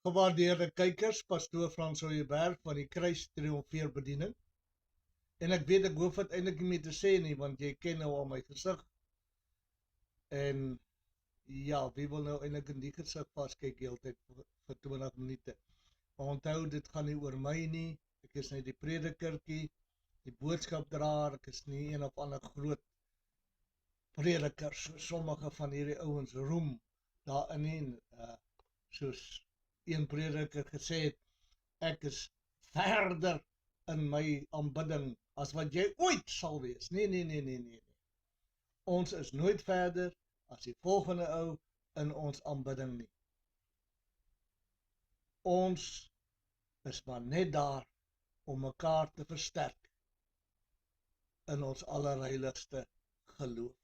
Gewaardeerde kykers, pastoor Frans Ooyeberg van die Kruis Triomfeer Bediening. En ek weet, ek hoef het eintlik nie meer te sê nie, want jy ken nou al my gesig. En ja, wie wil nou eintlik in die gesig vaskyk heeltyd vir 20 minute. Maar onthou, dit gaan nie oor my nie. Ek is net die predikertjie, die boodskapdraer, ek is nie een of ander groot prediker, so sommige van hierdie ouens roem daarin nie, soos een prediker gesê het, ek is verder in my aanbidding as wat jy ooit sal wees. Nee. Ons is nooit verder as die volgende ou in ons aanbidding nie. Ons is maar net daar om mekaar te versterk in ons allerheiligste geloof.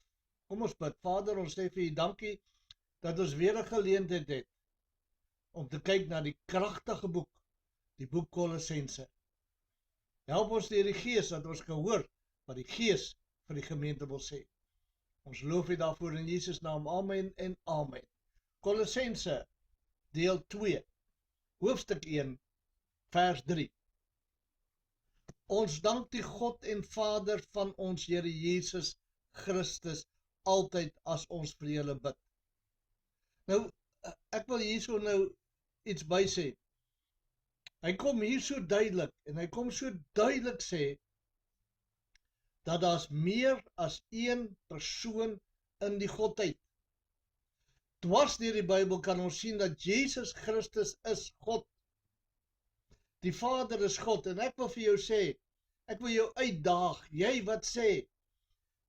Kom ons bid. Vader, ons sê vir U dankie dat ons weer 'n geleentheid het om te kyk na die kragtige boek, die boek Kolossense. Help ons deur die Gees dat ons gehoor wat die Gees vir die gemeente wil sê. Ons loof U daarvoor in Jesus naam. Amen en amen. Kolossense deel 2, hoofstuk 1, vers 3. Ons dank die God en Vader van ons Here Jesus Christus altyd as ons vir julle bid. Nou, ek wil hierso nou iets by sê. Hy kom hier so duidelik, en hy kom so duidelik sê, dat daar's meer as een persoon in die Godheid. Dwars deur die Bybel kan ons sien dat Jesus Christus is God. Die Vader is God, en ek wil vir jou sê, ek wil jou uitdaag, jy wat sê,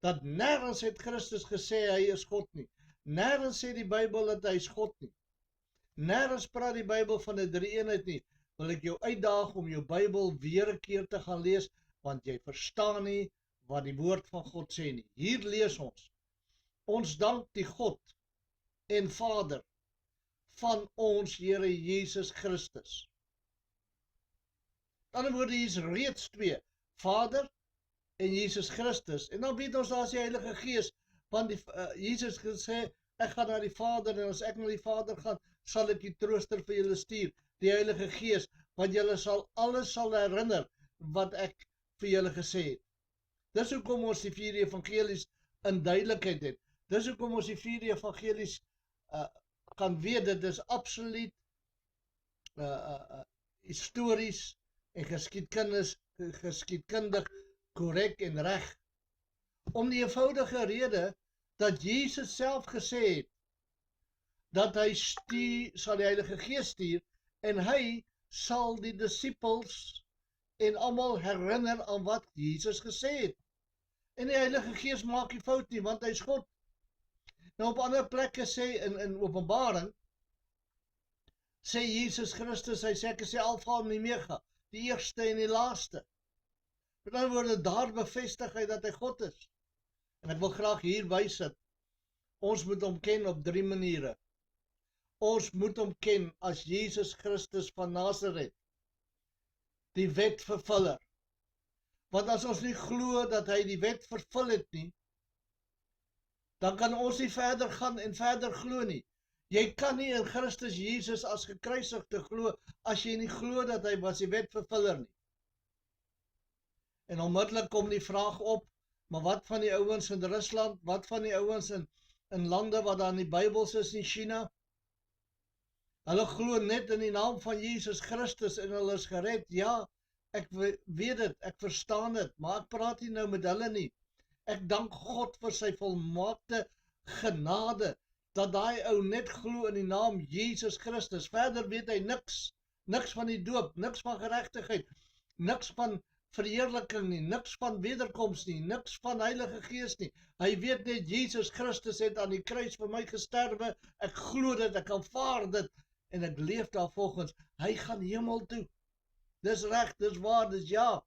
dat nêrens het Christus gesê hy is God nie. Nêrens sê die Bybel dat hy is God nie. Nêrens praat die Bybel van 'n drie-eenheid nie. Wil ek jou uitdaag om jou Bybel weer 'n keer te gaan lees, want jy verstaan nie wat die woord van God sê nie. Hier lees ons. Ons dank die God en Vader van ons Here Jesus Christus. Aan die ander woorde, hier is reeds twee, Vader en Jesus Christus. En dan weet ons daar is die Heilige Gees, want Jesus gesê, ek gaan na die Vader, en as ek na die Vader gaan, sal ek die trooster vir julle stuur, die Heilige Gees, want julle sal alles herinner wat ek vir julle gesê het. Dis hoekom ons die 4 evangelies in duidelikheid het. Dis hoekom ons die 4 evangelies kan weet, dit is absoluut histories en geskiedkundig korrek en reg. Om die eenvoudige rede dat Jesus self gesê het dat hy sal die Heilige Gees stuur en hy sal die disippels en almal herinner aan wat Jesus gesê het. En die Heilige Gees maak nie fout nie, want hy is God. Nou op ander plekke sê in Openbaring sê Jesus Christus, hy sê ek is die Alfa en Omega, die eerste en die laaste. Met ander woorde, daar bevestig hy dat hy God is. En ek wil graag hier wys dat ons moet hom ken op 3 maniere. Ons moet hom ken as Jesus Christus van Nazareth, die wetvervuller. Want as ons nie glo dat hy die wet vervul het nie, dan kan ons nie verder gaan en verder glo nie. Jy kan nie in Christus Jesus as gekruisigde glo as jy nie glo dat hy was die wetvervuller nie. En onmiddellik kom die vraag op, maar wat van die ouens in Rusland, wat van die ouens in lande wat daar in die Bybels is, in China? Hulle glo net in die naam van Jesus Christus en hulle is gered. Ja, ek weet dit, ek verstaan dit, maar ek praat nie nou met hulle nie. Ek dank God vir sy volmaakte genade, dat daai ou net glo in die naam Jesus Christus. Verder weet hy niks van die doop, niks van geregtigheid, niks van verheerliking nie, niks van wederkoms nie, niks van Heilige Gees nie. Hy weet net Jesus Christus het aan die kruis vir my gesterwe, ek glo dit, ek aanvaar dit, en ek leef daarvolgens. Hy gaan hemel toe. Dis reg, dis waar, dis ja.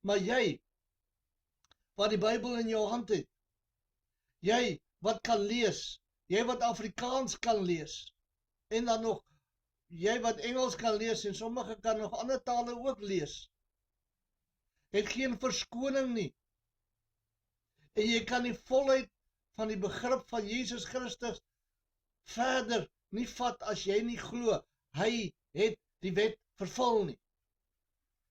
Maar jy, wat die Bybel in jou hand het, jy wat kan lees, jy wat Afrikaans kan lees, en dan nog, jy wat Engels kan lees, en sommige kan nog ander tale ook lees, het geen verskoning nie. En jy kan die volheid van die begrip van Jesus Christus verder nie vat as jy nie glo. Hy het die wet vervul nie.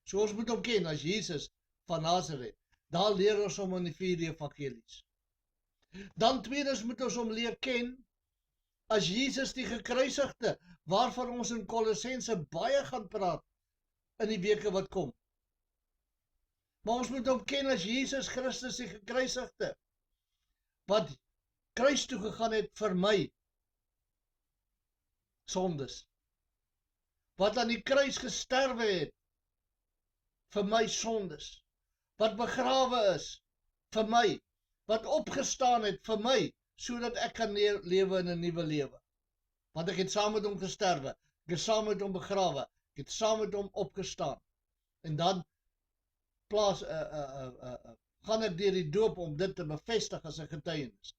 So ons moet hom ken as Jesus van Nazareth. Daar leer ons hom in die 4 evangelies. Dan tweedens moet ons hom leer ken as Jesus die gekruisigde, waarvan ons in Kolossense baie gaan praat in die weke wat kom. Maar ons moet hom ken as Jesus Christus die gekruisigde, wat kruis toe gegaan het vir my sondes, wat aan die kruis gesterwe het vir my sondes, wat begrawe is vir my, wat opgestaan het vir my, sodat ek kan lewe in 'n nuwe lewe. Want ek het saam met hom gesterwe, ek het saam met hom begrawe, ek het saam met hom opgestaan. En dan gaan ek deur die doop om dit te bevestig as 'n getuienis.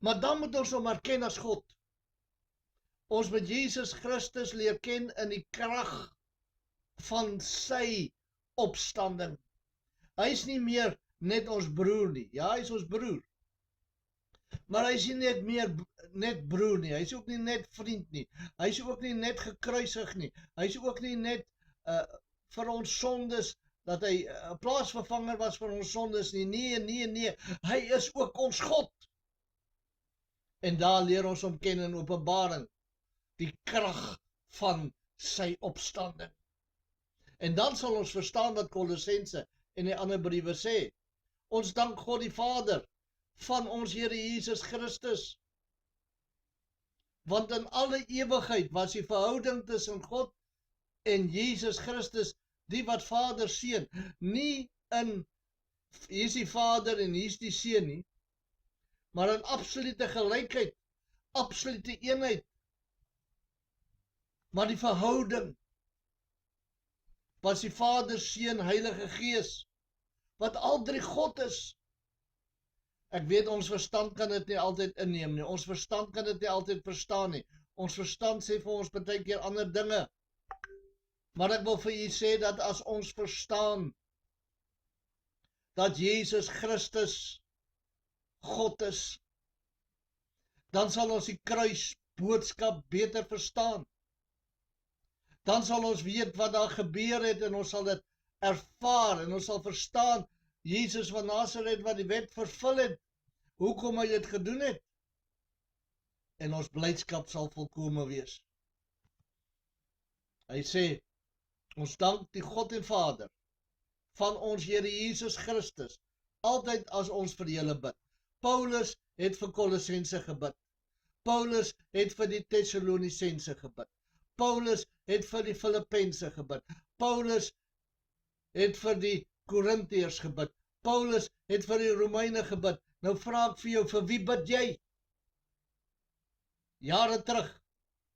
Maar dan moet ons hom erken as God. Ons moet Jesus Christus leer ken in die krag van sy opstanding. Hy is nie meer net ons broer nie. Ja, hy is ons broer. Maar hy is nie net broer nie. Hy is ook nie net vriend nie. Hy is ook nie net gekruisig nie. Hy is ook nie net vir ons sondes, dat hy 'n plaasvervanger was vir ons sondes nie. Nee. Hy is ook ons God. En daar leer ons hom ken in Openbaring, die krag van sy opstanding. En dan sal ons verstaan wat Kolossense en die ander briewe sê. Ons dank God die Vader van ons Here Jesus Christus. Want in alle ewigheid was die verhouding tussen God en Jesus Christus, die wat Vader seun, nie in hier is die Vader en hier is die seun nie, maar in absolute gelykheid, absolute eenheid. Maar die verhouding was die Vader, Seun, Heilige Gees, wat al drie God is. Ek weet ons verstand kan dit nie altyd inneem nie, ons verstand kan dit nie altyd verstaan nie, ons verstand sê vir ons baie keer ander dinge. Maar ek wil vir u sê dat as ons verstaan dat Jesus Christus God is, dan sal ons die kruisboodskap beter verstaan. Dan sal ons weet wat daar gebeur het en ons sal dit ervaar en ons sal verstaan Jesus van Nazareth wat die wet vervul het, hoekom hy dit gedoen het. En ons blydskap sal volkome wees. Hy sê, ons dank die God en Vader van ons Here Jesus Christus, altyd as ons vir julle bid. Paulus het vir Kolossense gebid. Paulus het vir die Tessalonisense gebid. Paulus het vir die Filippense gebid. Paulus het vir die Korintiërs gebid. Paulus het vir die Romeine gebid. Nou vra ek vir jou, vir wie bid jy? Jare terug,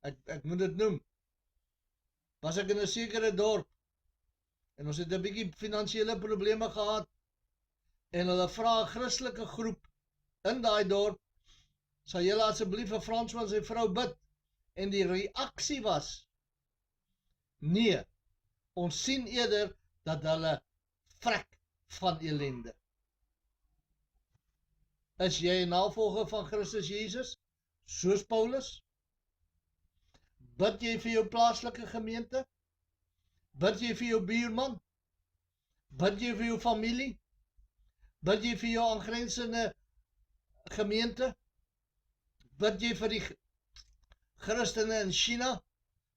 ek moet dit noem, was ek in 'n sekere dorp en ons het 'n bietjie finansiële probleme gehad en hulle vra 'n Christelike groep in daai dorp, sal julle asseblief 'n Fransman sy vrou bid? En die reaksie was, nee, ons sien eerder dat hulle vrek van ellende. Is jy 'n navolger van Christus Jesus, soos Paulus? Bid jy vir jou plaaslike gemeente? Bid jy vir jou buurman? Bid jy vir jou familie? Bid jy vir jou aangrensende gemeente? Bid jy vir die Christene in China?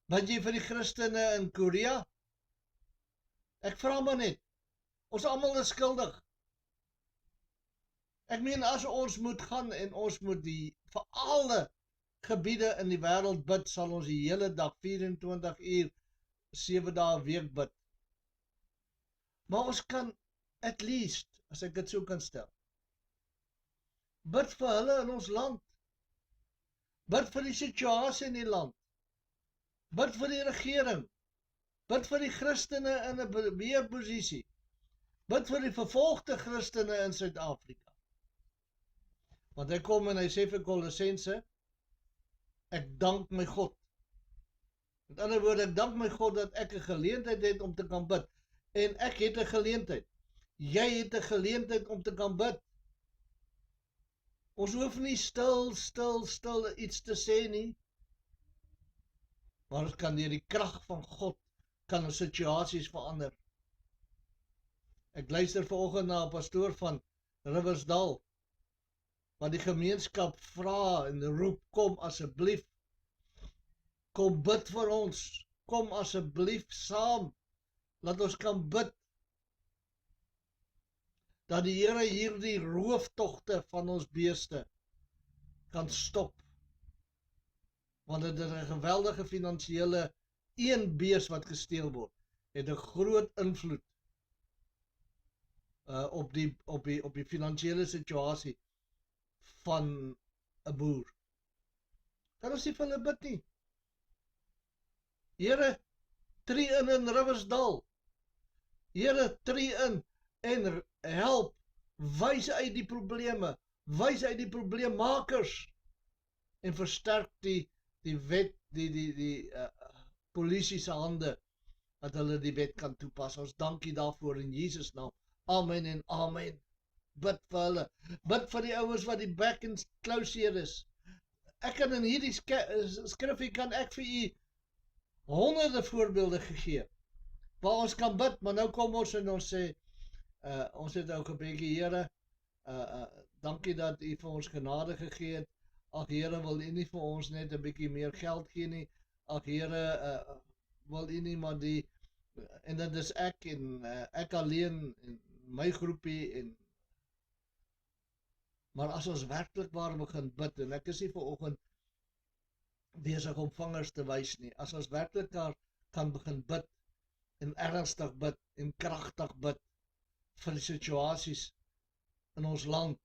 Bid jy vir die Christene in Korea? Ek vra maar net, ons almal is skuldig. Ek meen, as ons moet gaan en ons moet vir alle gebiede in die wêreld bid, sal ons die hele dag, 24 uur, 7 dae 'n week bid. Maar ons kan, at least, as ek dit so kan stel, bid vir hulle in ons land. Bid vir die situasie in die land. Bid vir die regering. Bid vir die Christene in 'n beheerposisie. Bid vir die vervolgde Christene in Suid-Afrika. Want hy kom en hy sê vir Kolossense, ek dank my God. Met ander woorde, ek dank my God dat ek 'n geleentheid het om te kan bid. En ek het 'n geleentheid. Jy het 'n geleentheid om te kan bid. Ons hoef nie stil iets te sê nie. Maar ons kan deur die krag van God, kan ons situasies verander. Ek luister vanoggend na 'n pastoor van Riversdal, wat die gemeenskap vra en roep, kom asseblief, kom bid vir ons, kom asseblief saam, laat ons kan bid, dat die Here hierdie rooftogte van ons beeste kan stop, want dit is 'n geweldige finansiële, een bees wat gesteel word, het 'n groot invloed op die finansiële situasie van 'n boer. Kan ons nie vir hulle bid nie? Here, tree in Riversdal. Here, tree in en help, wys uit die probleme, wys uit die probleemmakers en versterk die wet, die polisie se hande, dat hulle die wet kan toepas. Ons dankie daarvoor in Jesus naam. Amen en amen. Bid vir hulle. Bid vir die ouens wat die back and closure is. Ek kan in hierdie skrifgie kan ek vir u honderde voorbeelde gegee, waar ons kan bid, maar nou kom ons en ons sê, ons het ook 'n bietjie, Here, dankie dat u vir ons genade gegee het. Ag Here, wil u nie vir ons net 'n bietjie meer geld gee nie. Ag Here, wil u nie maar die, en dit is ek en ek alleen en my groepie maar as ons werklik waar begin bid, en ek is nie vanoggend besig om vangers te wys nie, as ons werklik daar kan begin bid, en ernstig bid, en kragtig bid, vir die situasies in ons land,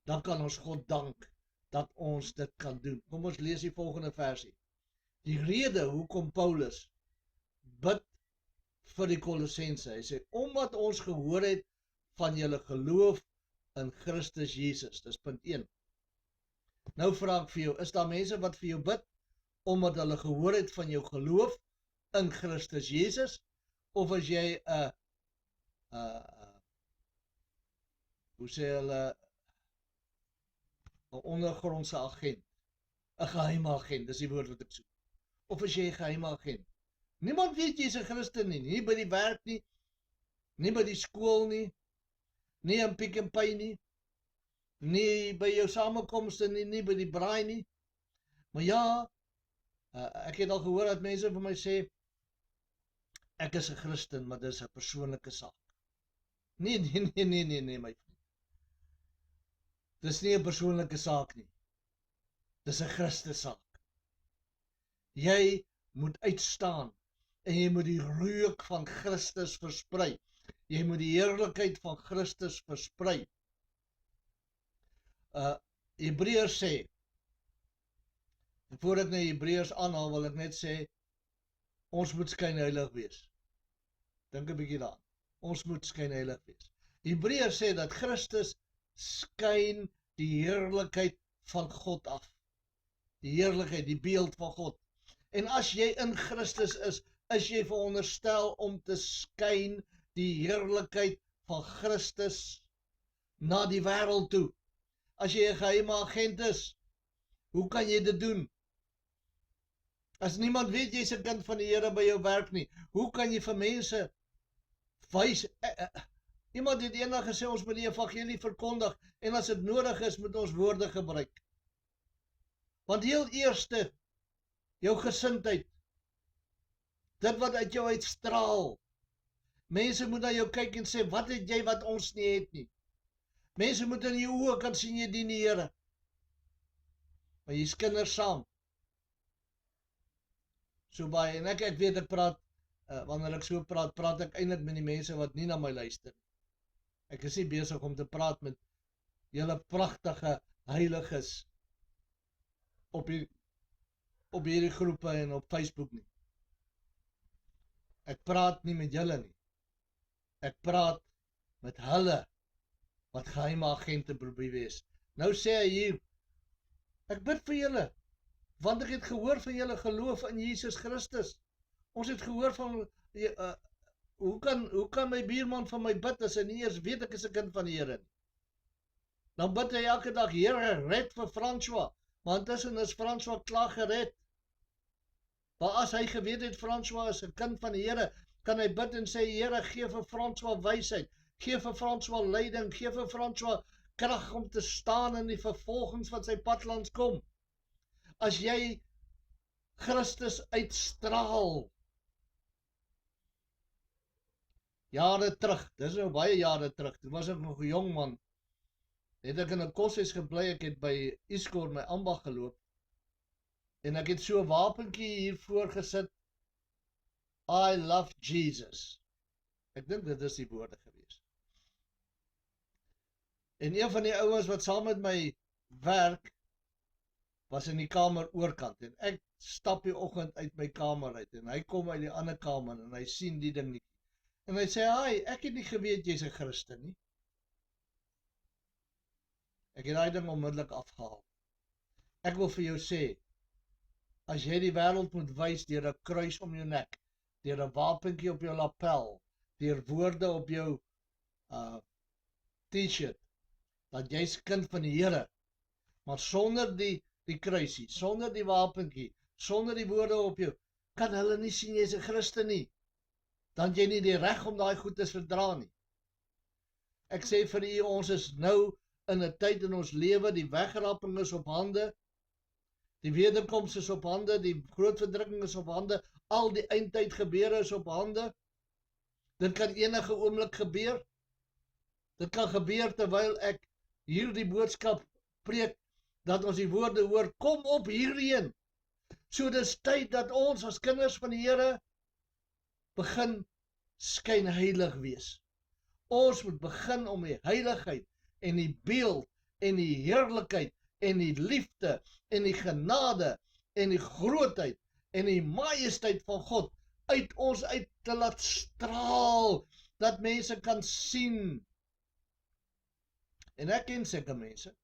dan kan ons God dank, dat ons dit kan doen. Kom ons lees die volgende versie. Die rede hoekom Paulus bid vir die Kolossense, hy sê, omdat ons gehoor het van julle geloof in Christus Jesus, dis punt 1. Nou vra ek vir jou, is daar mense wat vir jou bid, omdat hulle gehoor het van jou geloof in Christus Jesus, of as jy hoe sê hulle, 'n ondergrondse agent, 'n geheime agent, dis die woord wat ek soek, of as jy 'n geheime agent, niemand weet jy's 'n Christen nie by die werk nie, nie by die skool nie in Pick n Pay nie by jou samekomste nie by die braai nie, maar ja, ek het al gehoor dat mense vir my sê, ek is 'n Christen, maar dis 'n persoonlike saak. Nee, my vriend. Dis nie 'n persoonlike saak nie. Dis 'n Christus saak. Jy moet uitstaan en jy moet die reuk van Christus versprei. Jy moet die heerlikheid van Christus versprei. Hebreërs sê, voor ek na Hebreërs aanhaal, wil ek net sê, ons moet skynheilig wees. Dink 'n bietjie daaraan. Ons moet skynheilig wees. Hebreërs sê dat Christus skyn die heerlikheid van God af. Die heerlikheid, die beeld van God. En as jy in Christus is jy veronderstel om te skyn die heerlikheid van Christus na die wêreld toe. As jy 'n geheime agent is, hoe kan jy dit doen? As niemand weet jy's 'n kind van die Here by jou werk nie, hoe kan jy vir mense wys? Iemand het eendag gesê, ons moet die evangelie verkondig, en as dit nodig is, moet ons woorde gebruik. Want heel eerste, jou gesindheid, dit wat uit jou uitstraal. Mense moet na jou kyk en sê, wat het jy wat ons nie het nie? Mense moet in jou oë kan sien, jy dien die Here. Maar jy's kinders saam. So baie, en ek weet, ek praat, wanneer ek so praat ek eintlik met die mense wat nie na my luister. Ek is nie besig om te praat met julle pragtige heiliges op hierdie groepe en op Facebook nie. Ek praat nie met julle nie. Ek praat met hulle wat geheime agente probeer wees. Nou sê hy hier, ek bid vir julle, want ek het gehoor van julle geloof in Jesus Christus. Ons het gehoor van, hoe kan my buurman van my bid, as hy nie eers weet ek is 'n kind van die Here nie. Dan bid hy elke dag, Here, red vir François, want intussen is François klaar gered. Maar as hy geweet het, François is 'n kind van die Here, kan hy bid en sê, Here, gee vir François wysheid, gee vir François leiding, gee vir François krag om te staan in die vervolgings wat sy pad langs kom. As jy Christus uitstraal, jare terug, dis nou baie jare terug, toe was ek nog 'n jong man, het ek in 'n koshuis gebly, ek het by Iskor my ambag geloop, en ek het so 'n wapentjie hier voorgesit, I love Jesus. Ek dink dit is die woorde gewees. En een van die ouens wat saam met my werk, was in die kamer oorkant, en ek stap die oggend uit my kamer uit, en hy kom uit die ander kamer, en hy sien die ding nie. En hy sê, hi, ek het nie geweet jy's 'n Christen nie. Ek het daai ding onmiddellik afgehaal. Ek wil vir jou sê, as jy die wêreld moet wys deur 'n kruis om jou nek, deur 'n wapentjie op jou lapel, deur woorde op jou t-shirt, dat jy's kind van die Here, maar sonder die kruisie, sonder die wapentjie, sonder die woorde op jou, kan hulle nie sien jy's 'n Christen nie. Dan jy nie die reg om daai goed te verdra nie. Ek sê vir u, ons is nou in 'n tyd in ons lewe, die wegraping is op hande, die wederkoms is op hande, die groot verdrukking is op hande, al die eindtyd gebeure is op hande. Dit kan enige oomblik gebeur. Dit kan gebeur terwyl ek hierdie boodskap preek, dat ons die woorde hoor, kom op hierheen. So dis tyd dat ons as kinders van die Here begin skynheilig wees. Ons moet begin om die heiligheid en die beeld en die heerlikheid en die liefde en die genade en die grootheid en die majesteit van God uit ons uit te laat straal, dat mense kan sien. En ek ken sulke mense.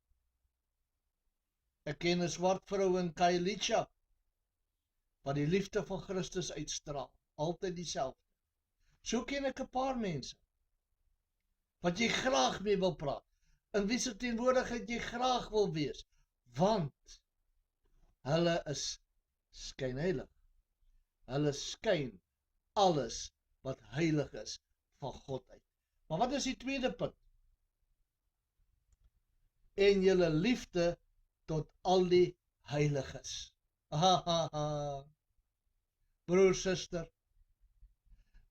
Ek ken 'n swart vrou in Khayelitsha, wat die liefde van Christus uitstraal, altyd dieselfde. So ken ek 'n paar mense, wat jy graag mee wil praat, in wie se teenwoordigheid jy graag wil wees, want hulle is skynheilig. Hulle skyn alles wat heilig is van God uit. Maar wat is die tweede punt? En julle liefde tot al die heiliges. Broer, suster,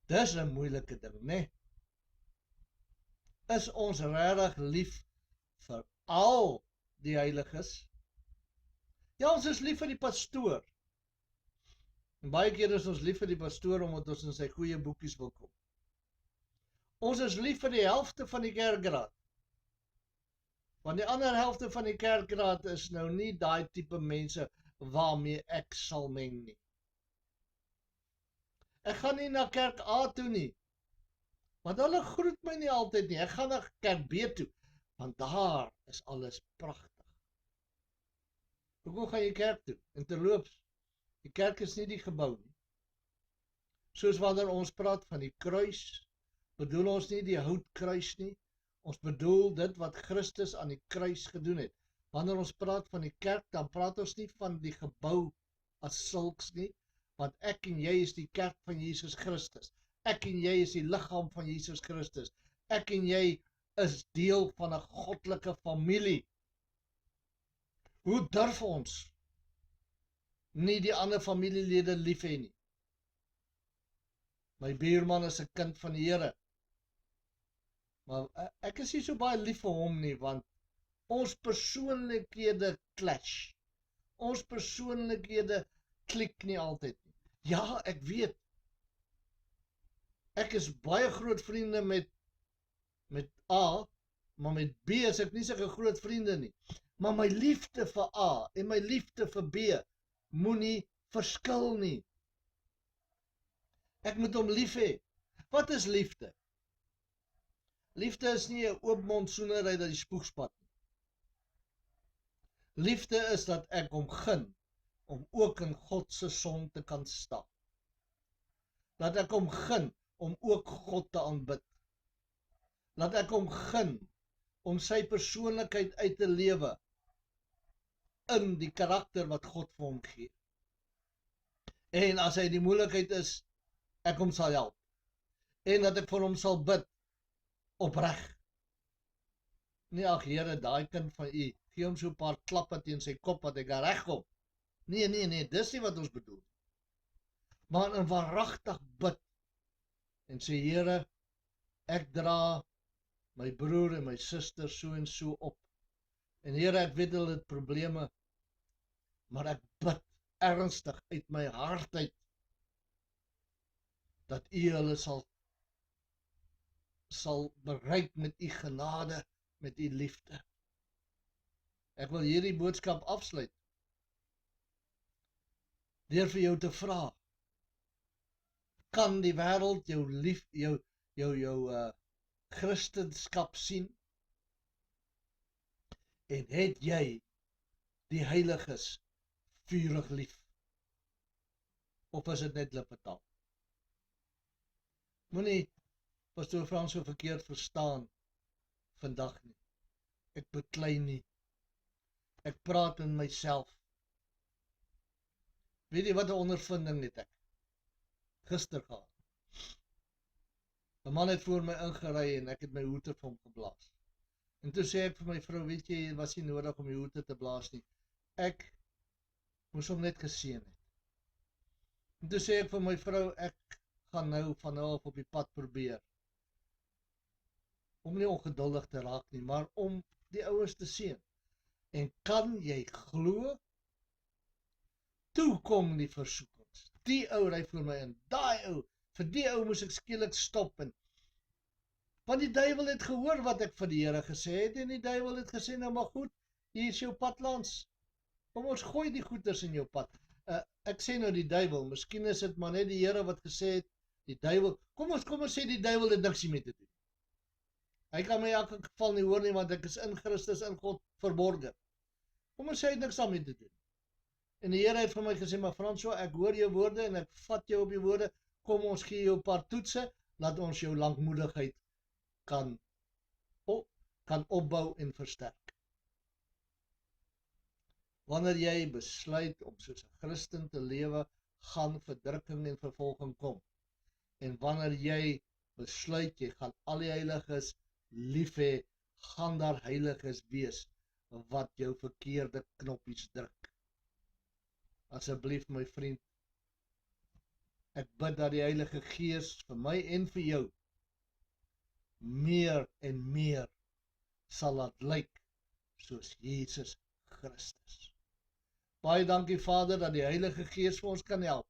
dis 'n moeilike ding, né? Is ons regtig lief vir al die heiliges? Ja, ons is lief vir die pastoor. En baie keer is ons lief vir die pastoor omdat ons in sy goeie boekies wil kom. Ons is lief vir die helfte van die kerkraad. Want die ander helfte van die kerkraad is nou nie daai tipe mense waarmee ek sal meng nie. Ek gaan nie na kerk A toe nie, want hulle groet my nie altyd nie. Ek gaan na kerk B toe, want daar is alles pragtig. Hoekom gaan jy kerk toe? En terloops, die kerk is nie die gebou nie. Soos wanneer ons praat van die kruis, bedoel ons nie die houtkruis nie. Ons bedoel dit wat Christus aan die kruis gedoen het. Wanneer ons praat van die kerk, dan praat ons nie van die gebou as sulks nie, want ek en jy is die kerk van Jesus Christus. Ek en jy is die liggaam van Jesus Christus. Ek en jy is deel van 'n goddelike familie. Hoe durf ons nie die ander familielede lief hê nie? My buurman is 'n kind van die Here. Maar ek is nie so baie lief vir hom nie, want ons persoonlikhede clash. Ons persoonlikhede klik nie altyd nie. Ja, ek weet. Ek is baie groot vriende met A, maar met B is ek nie sulke groot vriende nie. Maar my liefde vir A en my liefde vir B moenie verskil nie. Ek moet hom lief hê. Wat is liefde? Liefde is nie 'n oopmond soenery dat die spoeg spat nie. Liefde is dat ek hom gun om ook in God se son te kan staan. Dat ek hom gun om ook God te aanbid. Dat ek hom gun om sy persoonlikheid uit te lewe in die karakter wat God vir hom gee. En as hy die moeilikheid is, ek hom sal help. En dat ek vir hom sal bid, opreg. Nee, ag Here, daai kind van u, gee hom so 'n paar klappe teen sy kop, dat hy kan regkom. Nee, dis nie wat ons bedoel. Maar in waaragtig bid, en sê, Here, ek dra my broer en my suster so en so op. En Here, ek weet hulle het probleme, maar ek bid ernstig uit my hart uit, dat u hulle sal bereik met u genade, met u liefde. Ek wil hierdie boodskap afsluit, deur vir jou te vra, kan die wêreld jou Christenskap sien? En het jy die heiliges vurig lief? Of is dit net lippetaal? Moenie pastoor Frans so verkeerd verstaan vandag nie. Ek beklei nie. Ek praat in myself. Weet jy wat 'n ondervinding het ek gister gehad? 'n man het voor my ingery en ek het my hoete vir hom geblaas. En toe sê ek vir my vrou, weet jy, het was nie nodig om die hoete te blaas nie. Ek moes hom net geseën het. En toe sê ek vir my vrou, ek gaan nou van nou af op die pad probeer. Om nie ongeduldig te raak nie, maar om die ouens te seën. En kan jy glo? Toe kom die versoekings. Die ou ry voor my in, daai ou, vir die ou moes ek skielik stop en want die duiwel het gehoor wat ek vir die Here gesê het en die duiwel het gesê, nou maar goed, hier is jou pad langs. Kom ons gooi die goeders in jou pad. Ek sê nou die duiwel, miskien is dit maar net die Here wat gesê het, die duiwel, kom ons sê die duiwel het niks mee te doen. Hy kan my in elk geval nie hoor nie, want ek is in Christus, in God verborgen. Kom ons sê hy het niks daarmee te doen. En die Here het vir my gesê, maar François, ek hoor jou woorde en ek vat jou op die woorde, kom ons gee jou 'n paar toetse, laat ons jou lankmoedigheid kan opbou en versterk. Wanneer jy besluit om soos 'n Christen te lewe, gaan verdrukking en vervolging kom. En wanneer jy besluit, jy gaan al die heiliges lief hê, gaan daar heiliges wees, wat jou verkeerde knoppies druk. Asseblief my vriend, ek bid dat die Heilige Gees vir my en vir jou meer en meer sal laat lyk soos Jesus Christus. Baie dankie Vader dat die Heilige Gees vir ons kan help.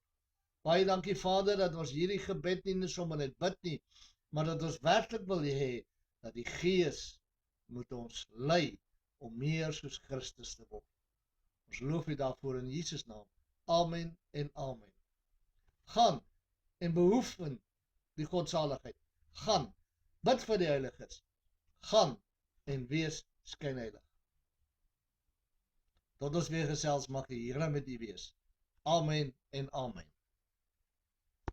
Baie dankie Vader dat ons hierdie gebed nie sommer net bid nie, maar dat ons werklik wil hê dat die Gees moet ons lei om meer soos Christus te word. Ons loof U daarvoor in Jesus naam. Amen en amen. Gaan en beoefen die godsaligheid. Gaan, bid vir die heiliges. Gaan en wees skynheilig. Tot ons weer gesels, mag die Here met u wees. Amen en amen.